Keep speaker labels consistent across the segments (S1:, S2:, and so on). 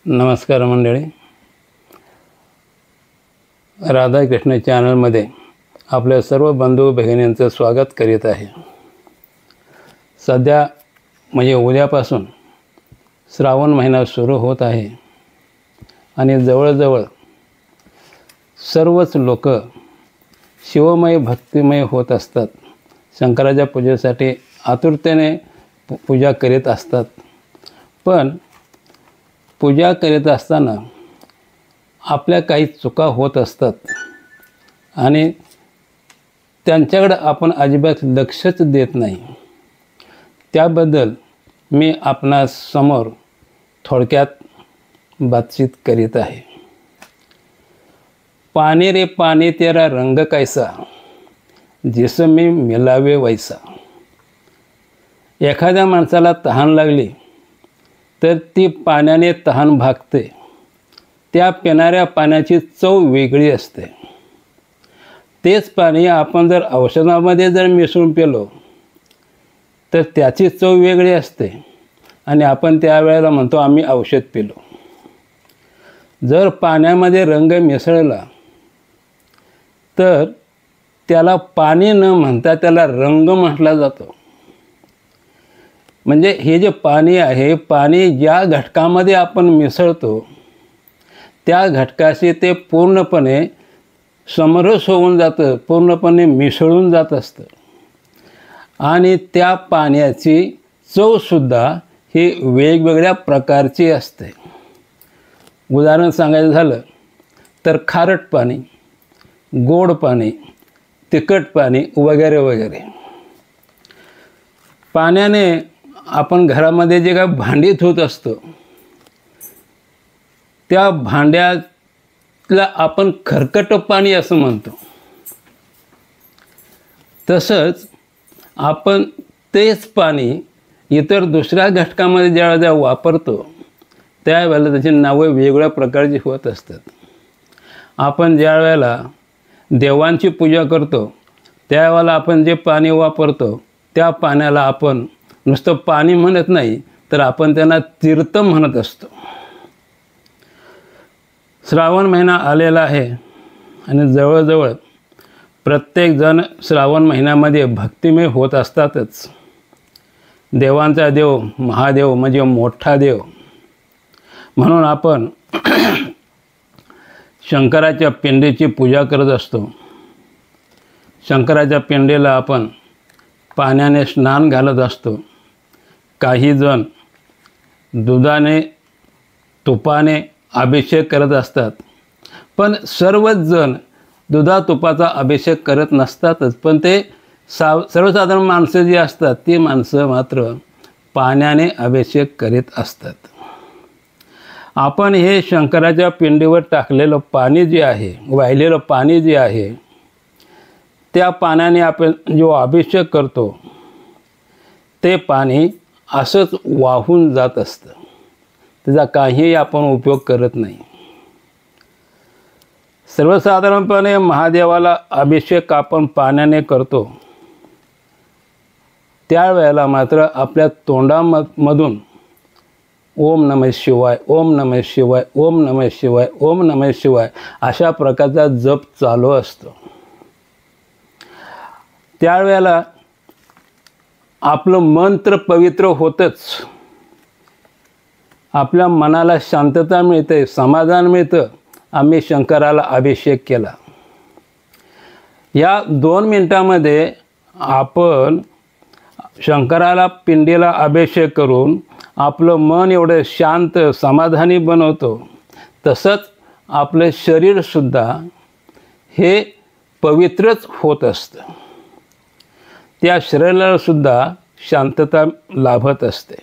S1: नमस्कार मंडळी, राधाकृष्ण चॅनलमध्ये आपल्या सर्व बंधू भगिनींचं स्वागत करीत आहे। सध्या म्हणजे उद्यापासून श्रावण महिना सुरू होत आहे आणि जवळजवळ सर्वच लोक शिवमय भक्तिमय होत असतात। शंकराच्या पूजेसाठी आतुरतेने पूजा करीत असतात। पण पूजा करीत असताना आपल्या काही चुका होत असतात आणि त्यांच्याकडे आपण अजिबात लक्षच देत नाही। त्याबद्दल मी आपणासमोर थोडक्यात बातचीत करीत आहे। पानी रे पानी तेरा रंग कैसा, जिसमें मिलावे वैसा। एखाद्या माणसाला तहान लागली तर ती पाण्याने तहान भागते। त्या पिणाऱ्या पाण्याची चव वेगळी असते। तेच पाणी आपण जर औषधामध्ये जर मिसळून पिलो तर त्याची चव वेगळी असते आणि आपण त्यावेळेला म्हणतो आम्ही औषध पिलो। जर पाण्यामध्ये रंग मिसळला तर त्याला पाणी न म्हणता त्याला रंग म्हटला जातो। म्हणजे हे जे पाणी आहे, पाणी ज्या घटकामध्ये आपण मिसळतो त्या घटकाशी ते पूर्णपणे समरस होऊन जातं, पूर्णपणे मिसळून जात असतं आणि त्या पाण्याची चवसुद्धा ही वेगवेगळ्या प्रकारची असते। उदाहरण सांगायचं झालं तर खारट पाणी, गोड पाणी, तिखट पाणी वगैरे वगैरे। पाण्याने आपण घरामध्ये जे काय भांडी धुत असतो त्या भांड्याला आपण खरकट पाणी असं म्हणतो। तसंच आपण तेच पाणी इतर दुसऱ्या घटकामध्ये ज्यावेळेला वापरतो त्यावेळेला त्याची नावं वेगवेगळ्या प्रकारची होत असतात। आपण ज्या वेळेला देवांची पूजा करतो त्यावेळेला आपण जे पाणी वापरतो त्या पाण्याला आपण नुसतं पाणी म्हणत नाही तर आपण त्यांना तीर्थ म्हणत असतो। श्रावण महिना आलेला आहे आणि जवळजवळ प्रत्येकजण श्रावण महिन्यामध्ये भक्तिमय होत असतातच। देवांचा देव महादेव म्हणजे मोठा देव म्हणून आपण शंकराच्या पिंडीची पूजा करत असतो। शंकराच्या पिंडीला आपण पाण्याने स्नान घालत असतो। काही जण दुधाने तुपाने अभिषेक करत असतात, पण सर्वच जण दुधा तुपाचा अभिषेक करत नसतातच। पण ते सर्वसाधारण माणसं जी असतात ती माणसं मात्र पाण्याने अभिषेक करीत असतात। आपण हे शंकराच्या पिंडीवर टाकलेलं पाणी जे आहे, वाहिलेलं पाणी जे आहे, त्या पाण्याने आपण जो अभिषेक करतो ते पाणी असंच वाहून जात असतं। त्याचा काहीही आपण उपयोग करत नाही। सर्वसाधारणपणे महादेवाला अभिषेक आपण पाण्याने करतो त्यावेळेला मात्र आपल्या तोंडामधून ओम नमः शिवाय, ओम नमः शिवाय, ओम नमः शिवाय, ओम नमः शिवाय अशा प्रकारचा जप चालू असतो। त्यावेळेला आपलं मन तर पवित्र होतंच, आपल्या मनाला शांतता मिळते, समाधान मिळतं। आम्ही शंकराला अभिषेक केला। या 2 मिनिटामध्ये आपण शंकराला पिंडीला अभिषेक करून आपलं मन एवढं शांत समाधानी बनवतो। तसंच आपलं शरीरसुद्धा हे पवित्रच होत असतं। त्या शरीरालासुद्धा शांतता लाभत असते।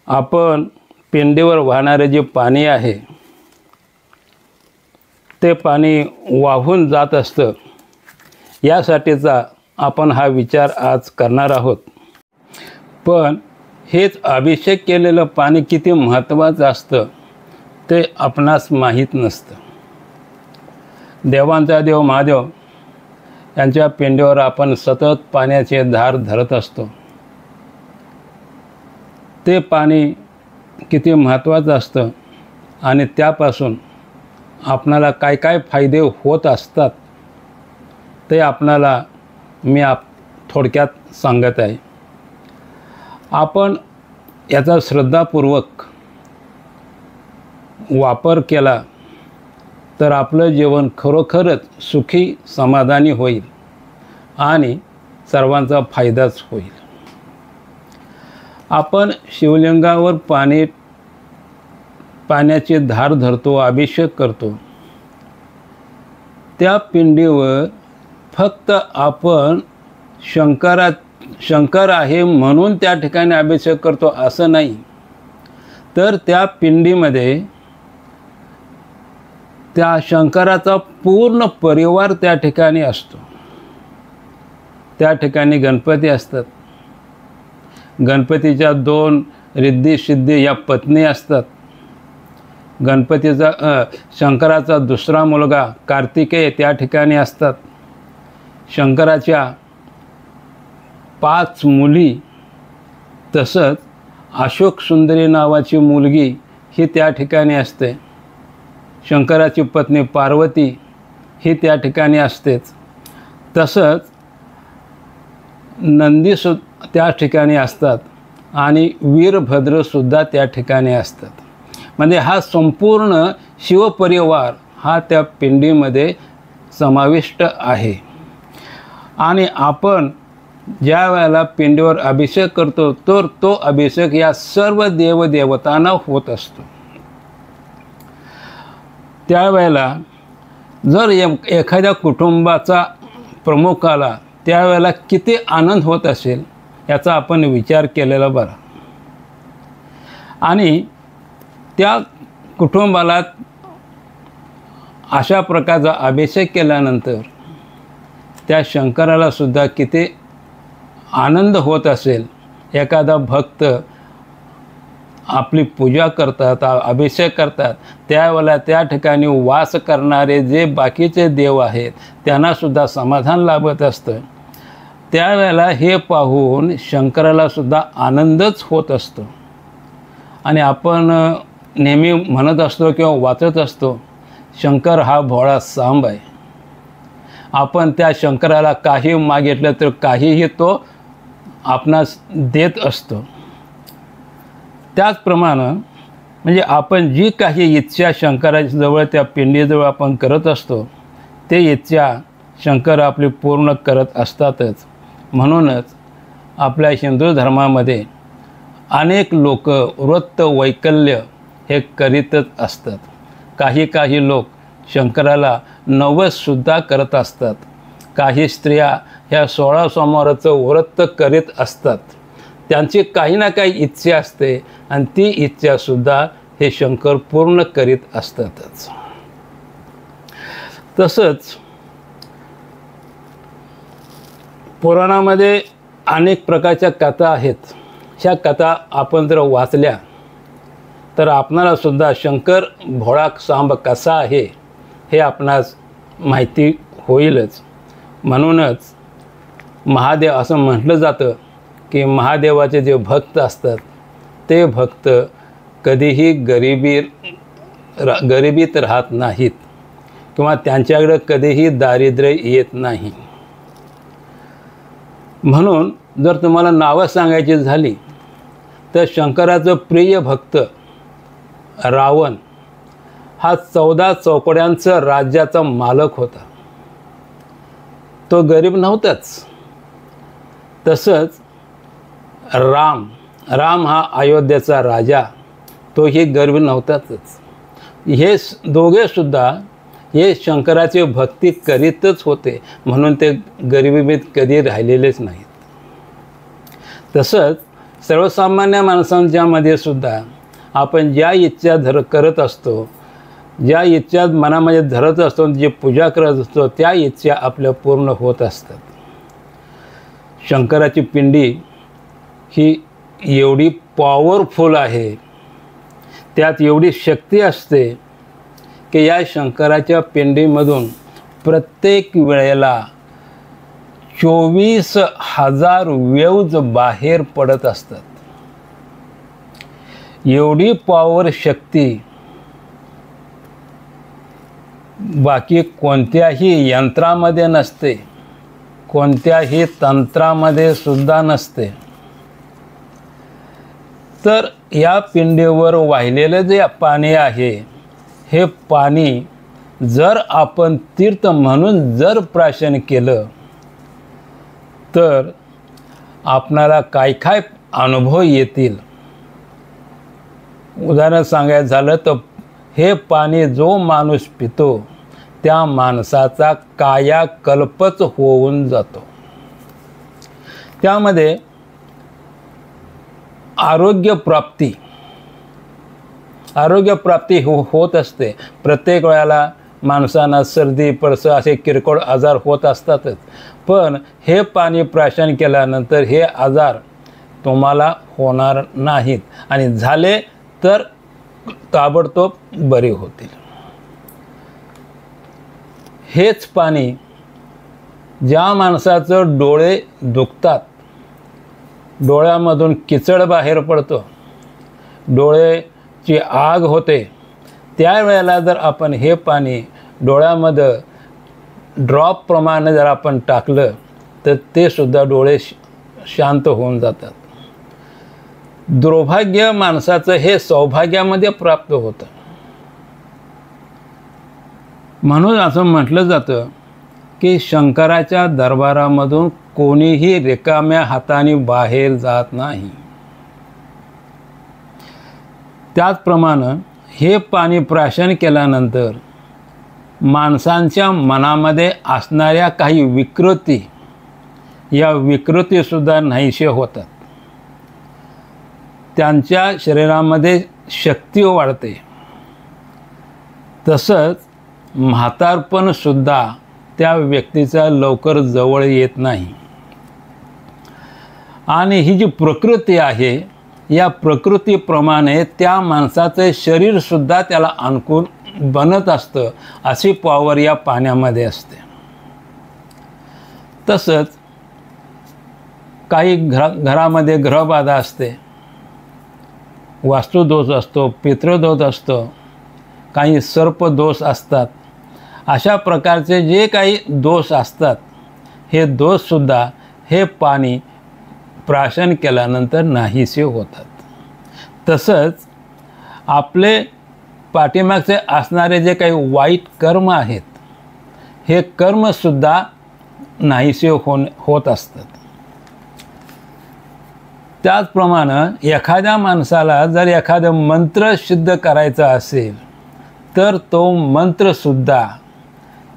S1: आपण पिंडीवर वाहणारे जे पाणी आहे ते पाणी वाहून जात असतं। यासाठीचा आपण हा विचार आज करणार आहोत। पण हेच अभिषेक केलेलं पाणी किती महत्त्वाचं असतं ते आपणास माहीत नसतं। देवांचा देव महादेव यांच्या पिंडीवर आपण सतत पाण्याचे धार धरत असतो। ते पाणी किती महत्त्वाचं असतं आणि त्यापासून आपणाला काय काय फायदे होत असतात ते आपणाला मी थोडक्यात सांगत आहे. आपण याचा श्रद्धापूर्वक वापर केला तर आपलं जीवन खरोखरच सुखी समाधानी होईल आणि सर्वांचा फायदाच होईल. आपण शिवलिंगावर पाण्याची धार धरतो, अभिषेक करतो. त्या पिंडीवर फक्त आपण शंकर आहे म्हणून त्या ठिकाणी अभिषेक करतो असं नाही, तर त्या पिंडीमध्ये त्या शंकराचा पूर्ण परिवार त्या ठिकाणी असतो. त्या ठिकाणी गणपती असतात. गणपतीच्या 2 रिद्धी सिद्धी या पत्नी असतात. शंकराचा दुसरा मुलगा कार्तिकेय त्या ठिकाणी असतात. शंकराच्या 5 मुली, तसंच अशोक सुंदरी नावाची मुलगी ही त्या ठिकाणी असते. शंकराची पत्नी पार्वती ही त्या ठिकाणी असतेच. तसंच नंदीसुद्धा त्या ठिकाणी असतात आणि वीरभद्रसुद्धा त्या ठिकाणी असतात. म्हणजे हा संपूर्ण शिवपरिवार हा त्या पिंडीमध्ये समाविष्ट आहे. आणि आपण ज्या वेळेला पिंडीवर अभिषेक करतो तर तो अभिषेक या सर्व देवदेवतांना होत असतो. त्यावेळेला जर एखाद्या कुटुंबाचा प्रमुख आला त्यावेळेला किती आनंद होत असेल याचा आपण विचार केलेला बरा. आणि त्या कुटुंबाला अशा प्रकारचा अभिषेक केल्यानंतर त्या शंकराला सुद्धा किती आनंद होत असेल. एखादा भक्त आपली पूजा करतात, अभिषेक करतात, त्यावेळेला त्या ठिकाणी वास करणारे जे बाकीचे देव आहेत त्यांनासुद्धा समाधान लाभत असतं. त्यावेळेला हे पाहून शंकराला सुद्धा आनंदच होत असतो. आणि आपण नेहमी म्हणत असतो किंवा वाचत असतो, शंकर हा भोळा सांब आहे. आपण त्या शंकराला काही मागितलं तर काहीही तो आपणास देत असतो. त्याचप्रमाणे म्हणजे आपण जी काही इच्छा शंकराच्या जवळ त्या पिंडीजवळ आपण करत असतो ते इच्छा शंकर आपली पूर्ण करत असतातच. म्हणूनच आपल्या हिंदू धर्मामध्ये अनेक लोक व्रत वैकल्य हे करीतच असतात. काही लोक शंकराला नवससुद्धा करत असतात. काही स्त्रिया ह्या 16 सोमवाराचं व्रत करीत असतात. त्यांची काही ना काही इच्छा असते आणि ती इच्छासुद्धा हे शंकर पूर्ण करीत असतातच. तसंच पुराणामध्ये अनेक प्रकारच्या कथा आहेत. ह्या कथा आपण जर वाचल्या तर आपणाला सुद्धा शंकर भोळा सांब कसा आहे हे आपणास माहिती होईलच. म्हणूनच महादेव असं म्हटलं जातं की महादेवाचे जे भक्त असतात ते भक्त कधीही गरिबीत राहत नाहीत किंवा त्यांच्याकडे कधीही दारिद्र्य येत नाही. म्हणून जर तुम्हाला नावं सांगायची झाली तर शंकराचं प्रिय भक्त रावण हा 14 चौकड्यांचं राज्याचा मालक होता. तो गरीब नव्हताच. तसंच राम हा अयोध्येचा राजा, तोही गरीब नव्हताच. हे दोघेसुद्धा हे शंकराची भक्ती करीतच होते, म्हणून ते गरिबीत कधी राहिलेलेच नाहीत. तसंच सर्वसामान्य माणसांच्यामध्ये सुद्धा आपण ज्या इच्छा करत असतो, ज्या इच्छा मनामध्ये धरत असतो, जे पूजा करत असतो त्या इच्छा आपल्या पूर्ण होत असतात. शंकराची पिंडी ही एवढी पॉवरफुल आहे, त्यात एवढी शक्ती असते की या शंकराच्या पिंडीमधून प्रत्येक वेळेला 24,000 वेव्ज बाहेर पडत असतात. एवढी पॉवर शक्ती बाकी कोणत्याही यंत्रामध्ये नसते, कोणत्याही तंत्रामध्ये सुद्धा नसते. तर या पिंडीवर वाहिलेलं जे पाणी आहे, हे पाणी जर आपण तीर्थ म्हणून जर प्राशन केलं तर आपणाला काय काय अनुभव येतील. उदाहरण सांगायचं झालं तर हे पाणी जो माणूस पितो त्या माणसाचा कायाकल्पच होऊन जातो. त्यामध्ये आरोग्यप्राप्ती होत असते. प्रत्येक वेळेला माणसांना सर्दी पडसं असे किरकोळ आजार होत असतातच, पण हे पाणी प्राशन केल्यानंतर हे आजार तुम्हाला होणार नाहीत आणि झाले तर ताबडतोब बरे होतील. हेच पाणी ज्या माणसाचं डोळे दुखतात, डोळ्यामधून किचड बाहेर पडतो, डोळ्याची आग होते, त्यावेळेला जर आपण हे पाणी डोळ्यामध्ये ड्रॉप प्रमाणे जर आपण टाकलं तर ते सुद्धा डोळे शांत होऊन जातात. दुर्भाग्य माणसाचं हे सौभाग्यामध्ये प्राप्त होतं. म्हणून असं म्हटलं जातं की शंकराच्या दरबारामधून कोणीही रिकाम्या हाताने बाहेर जात नाही. त्याचप्रमाणे हे पाणी प्राशन केल्यानंतर माणसांच्या मनामध्ये असणाऱ्या काही विकृती, या विकृतीसुद्धा नाहीशे होतात. त्यांच्या शरीरामध्ये शक्ती वाढते. तसंच म्हातारपणसुद्धा त्या व्यक्तीचा लवकर जवळ येत नाही. आणि ही जी प्रकृती आहे, या प्रकृतीप्रमाणे त्या माणसाचे शरीरसुद्धा त्याला अनुकूल बनत असतं. अशी पॉवर या पाण्यामध्ये असते. तसंच काही घरामध्ये ग्रहबाधा असते, वास्तुदोष असतो, पितृदोष असतो, काही सर्पदोष असतात. अशा प्रकारचे जे काही दोष असतात, हे दोषसुद्धा हे पाणी प्राशन केल्यानंतर नाहीसे होतात. तसंच आपले पाठीमागचे असणारे जे काही वाईट कर्म आहेत, हे कर्मसुद्धा नाहीसे होत असतात. त्याचप्रमाणे एखाद्या माणसाला जर एखादं मंत्र सिद्ध करायचा असेल तर तो मंत्रसुद्धा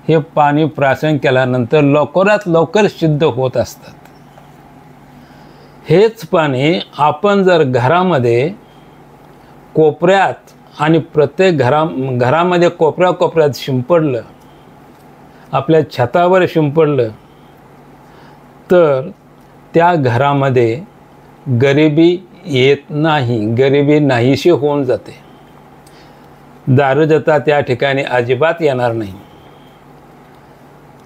S1: हे पाणी प्राशन केल्यानंतर लवकरात लवकर सिद्ध होत असतात. हेच पाणी आपण जर घरामध्ये कोपऱ्यात आणि प्रत्येक घरामध्ये कोपऱ्यात शिंपडलं, आपल्या छतावर शिंपडलं, तर त्या घरामध्ये गरिबी येत नाही, गरिबी नाहीशी होऊन जाते. दारिद्र्यता त्या ठिकाणी अजिबात येणार नाही.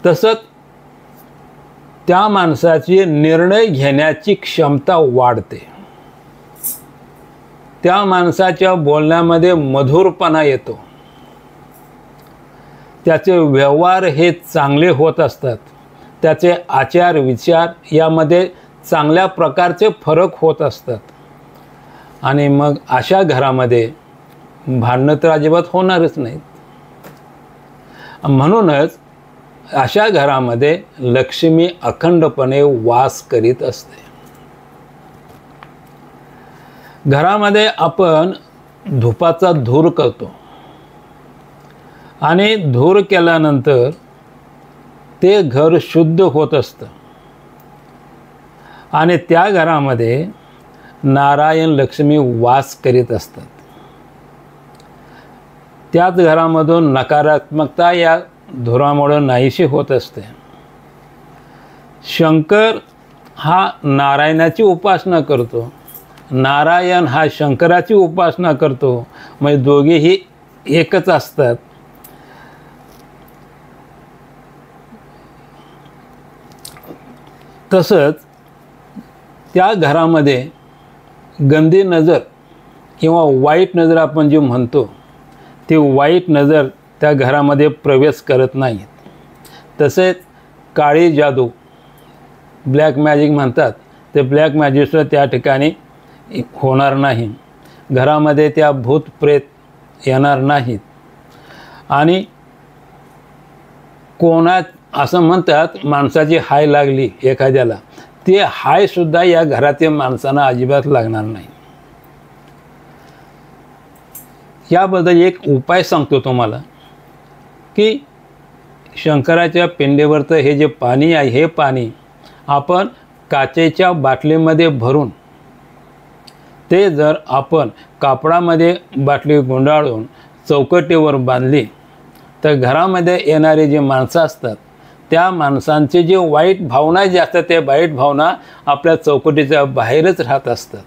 S1: तसंच त्या माणसाची निर्णय घेण्याची क्षमता वाढते. त्या माणसाच्या बोलण्यामध्ये मधुरपणा येतो. त्याचे व्यवहार हे चांगले होत असतात. त्याचे आचार विचार यामध्ये चांगल्या प्रकारचे फरक होत असतात. आणि मग अशा घरामध्ये भांडणं तर अजिबात होणारच नाहीत. म्हणूनच अशा घरामध्ये लक्ष्मी अखंडपणे वास करीत असते. घरामध्ये आपण धुपाचा धूर करतो आणि धूर केल्यानंतर ते घर शुद्ध होत असतं आणि त्या घरामध्ये नारायण लक्ष्मी वास करीत असतात. त्याच घरामधून नकारात्मकता या धुरामुळे नाहीशी होत असते. शंकर हा नारायणाची उपासना करतो, नारायण हा शंकराची उपासना करतो. म्हणजे दोघेही एकच असतात. तसंच त्या घरामध्ये गंदी नजर किंवा वाईट नजर आपण जे म्हणतो ती वाईट नजर त्या घरामध्ये प्रवेश करत नाहीत। तसेच काळी जादू, ब्लॅक मॅजिक म्हणतात, ते ब्लॅक मॅजिकसुद्धा त्या ठिकाणी होणार नाही। घरामध्ये त्या भूत प्रेत येणार नाहीत। आणि कोणा असं म्हणतात माणसाची हाय लागली एखाद्याला, ते हायसुद्धा या घरातील माणसांना अजिबात लागणार नाही। याबद्दल एक उपाय सांगतो तुम्हाला की शंकराच्या पिंडीवरचं हे जे पाणी आहे, हे पाणी आपण काचेच्या बाटलीमध्ये भरून ते जर आपण कापडामध्ये बाटली गुंडाळून चौकटीवर बांधली तर घरामध्ये येणारे जे माणसं असतात त्या माणसांचे जे वाईट भावना जे असतात ते वाईट भावना आपल्या चौकटीच्या बाहेरच राहत असतात।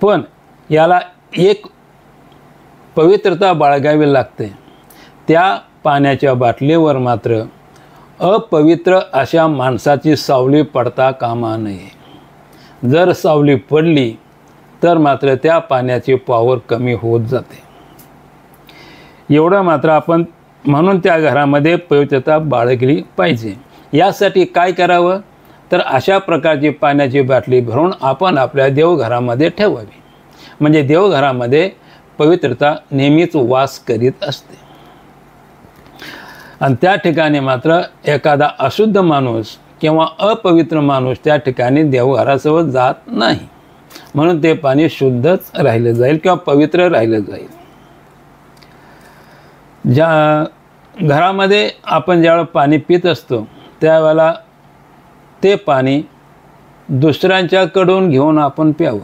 S1: पण याला एक पवित्रता बाळगावी लागते। त्या पाण्याच्या बाटलीवर मात्र अपवित्र अशा माणसाची सावली पडता कामा नये। जर सावली पडली तर मात्र त्या पाण्याची पॉवर कमी होत जाते। एवढं मात्र आपण म्हणून त्या घरामध्ये पवित्रता बाळगली पाहिजे। यासाठी काय करावं तर अशा प्रकारची पाण्याची बाटली भरून आपण आपल्या देवघरामध्ये ठेवावी, म्हणजे देवघरामध्ये पवित्रता नेहमीच वास करीत असते। आणि त्या ठिकाणी मात्र एखादा अशुद्ध माणूस किंवा अपवित्र माणूस त्या ठिकाणी देवघरासोबत जात नाही, म्हणून ते पाणी शुद्धच राहिलं जाईल किंवा पवित्र राहिलं जाईल। ज्या घरामध्ये आपण ज्यावेळेला पाणी पित असतो त्यावेळेला ते पाणी दुसऱ्यांच्याकडून घेऊन आपण प्यावं।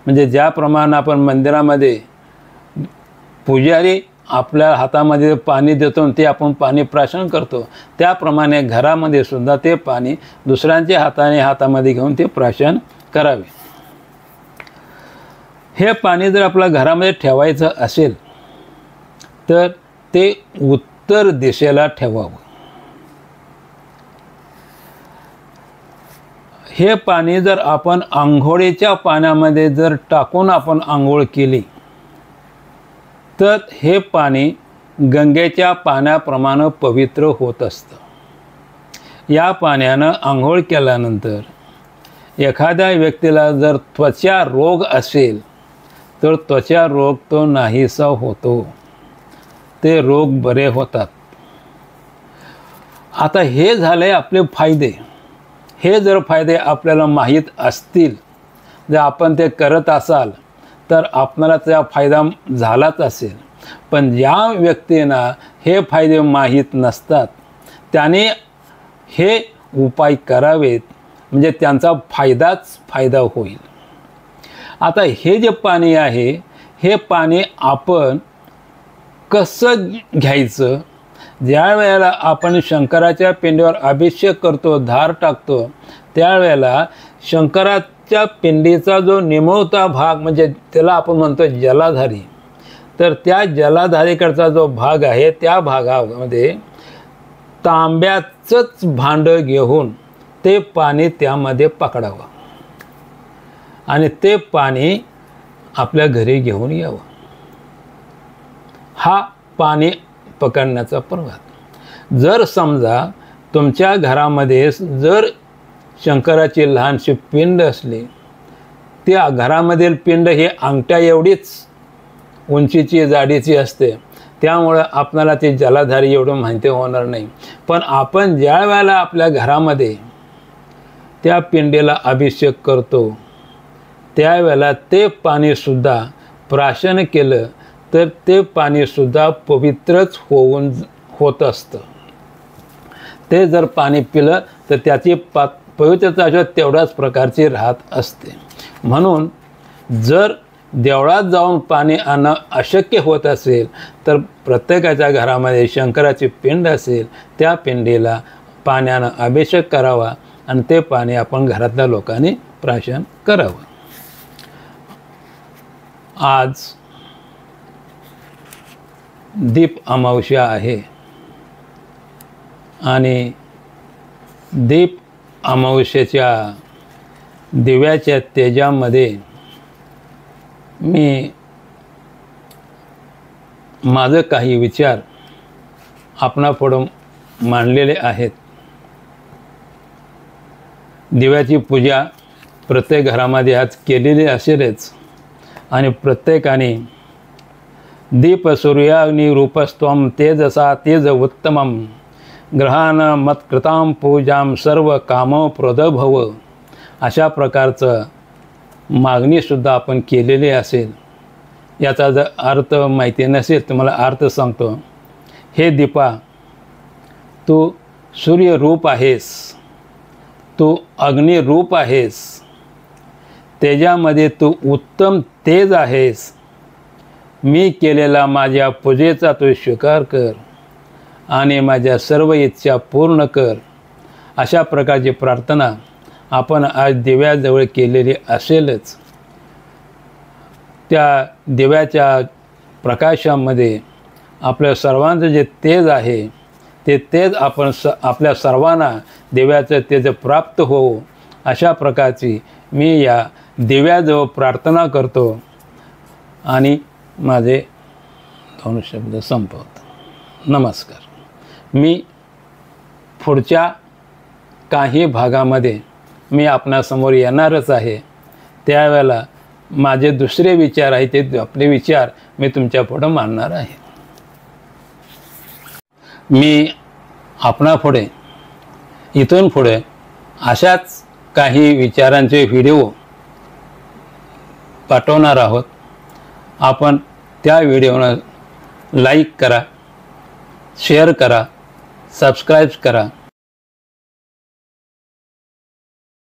S1: म्हणजे ज्याप्रमाणे आपण मंदिरामध्ये पुजारी आपल्या हातामध्ये पाणी देतो ते आपण पाणी प्राशन करतो, त्याप्रमाणे घरामध्ये सुद्धा ते पाणी दुसऱ्यांच्या हातामध्ये घेऊन ते प्राशन करावे। हे पाणी जर आपल्या घरामध्ये ठेवायचं असेल तर ते उत्तर दिशेला ठेवावं। हे पाणी जर आपण आंघोळीच्या पाण्यामध्ये जर टाकून आपण आंघोळ केली तर हे पाणी गंगेच्या पाण्याप्रमाणे पवित्र होत असतं। या पाण्यानं आंघोळ केल्यानंतर एखाद्या व्यक्तीला जर त्वचा रोग असेल तर त्वचा रोग तो नाहीसा होतो, ते रोग बरे होतात। आता हे झाले आपले फायदे। हे जर फायदे आपल्याला माहीत असतील, जर आपण ते करत असाल तर आपल्याला त्याचा फायदा झालाच असेल। पण ज्या व्यक्तींना हे फायदे माहीत नसतात त्याने हे उपाय करावेत, म्हणजे त्यांचा फायदाच फायदा होईल। आता हे जे पाणी आहे हे पाणी आपण कसं घ्यायचं, ज्या वेळेला आपण शंकराच्या पिंडीवर अभिषेक करतो, धार टाकतो, त्यावेळेला शंकराच्या पिंडीचा जो निमुळता भाग म्हणजे त्याला आपण म्हणतो जलाधारी, तर त्या जलाधारीकडचा जो भाग आहे त्या भागामध्ये तांब्याचंच भांडं घेऊन ते पाणी त्यामध्ये पकडावं आणि ते पाणी आपल्या घरी घेऊन यावं। हा पाणी पकडण्याचा पर्वत। जर समजा तुमच्या घरामध्ये जर शंकराची लहानशी पिंड असली, त्या घरामधील पिंड ही अंगठ्या एवढीच उंचीची जाडीची असते, त्यामुळे आपल्याला ती जलाधारी एवढं माहिती होणार नाही। पण आपण ज्या वेळेला आपल्या घरामध्ये त्या पिंडीला अभिषेक करतो त्यावेळेला ते पाणीसुद्धा प्राशन केलं तर ते पाणीसुद्धा पवित्रच होत असतं। ते जर पाणी पिलं तर त्याची पवित्रता तेवढ्याच प्रकारची राहत असते। म्हणून जर देवळात जाऊन पाणी आणणं अशक्य होत असेल तर प्रत्येकाच्या घरामध्ये शंकराची पिंड असेल त्या पिंडीला पाण्यानं अभिषेक करावा आणि ते पाणी आपण घरातल्या लोकांनी प्राशन करावं। आज दीप अमावस्या आहे आणि दीप अमावस्येच्या दिव्याच्या तेजामध्ये मी माझे काही विचार आपणापुढं मांडलेले आहेत. दिव्याची पूजा प्रत्येक घरामध्ये आज केलेली असेलच आणि प्रत्येकाने दीप सूर्याग्नी रूपस्त्वं तेजसा तेज उत्तमं ग्रहाण मत्कृतां पूजां सर्व कामो प्रदभव अशा प्रकारचं मागणीसुद्धा आपण केलेली असेल. याचा जर अर्थ माहिती नसेल तर मला अर्थ सांगतो. हे दीपा, तू सूर्यरूप आहेस, तू अग्निरूप आहेस, तेजामध्ये तू उत्तम तेज आहेस. मी केलेला माझ्या पूजेचा तू स्वीकार कर आणि माझ्या सर्व इच्छा पूर्ण कर. अशा प्रकारची प्रार्थना आपण आज दिव्याजवळ केलेली असेलच. त्या दिव्याच्या प्रकाशामध्ये आपल्या सर्वांचं जे तेज आहे ते तेज आपण आपल्या सर्वांना दिव्याचं तेज प्राप्त होवो अशा प्रकारची मी या दिव्याजवळ प्रार्थना करतो आणि माझे 2 शब्द संपवतो. नमस्कार. मी पुढच्या काही भागामध्ये मी आपणासमोर येणारच आहे. त्यावेळेला माझे दुसरे विचार आहे ते आपले विचार मी तुमच्या पुढं मांडणार आहे. मी आपणापुढे इथून पुढे अशाच काही विचारांचे व्हिडिओ पाठवणार आहोत. आपण त्या व्हिडिओला लाईक करा, शेअर करा, सबस्क्राईब करा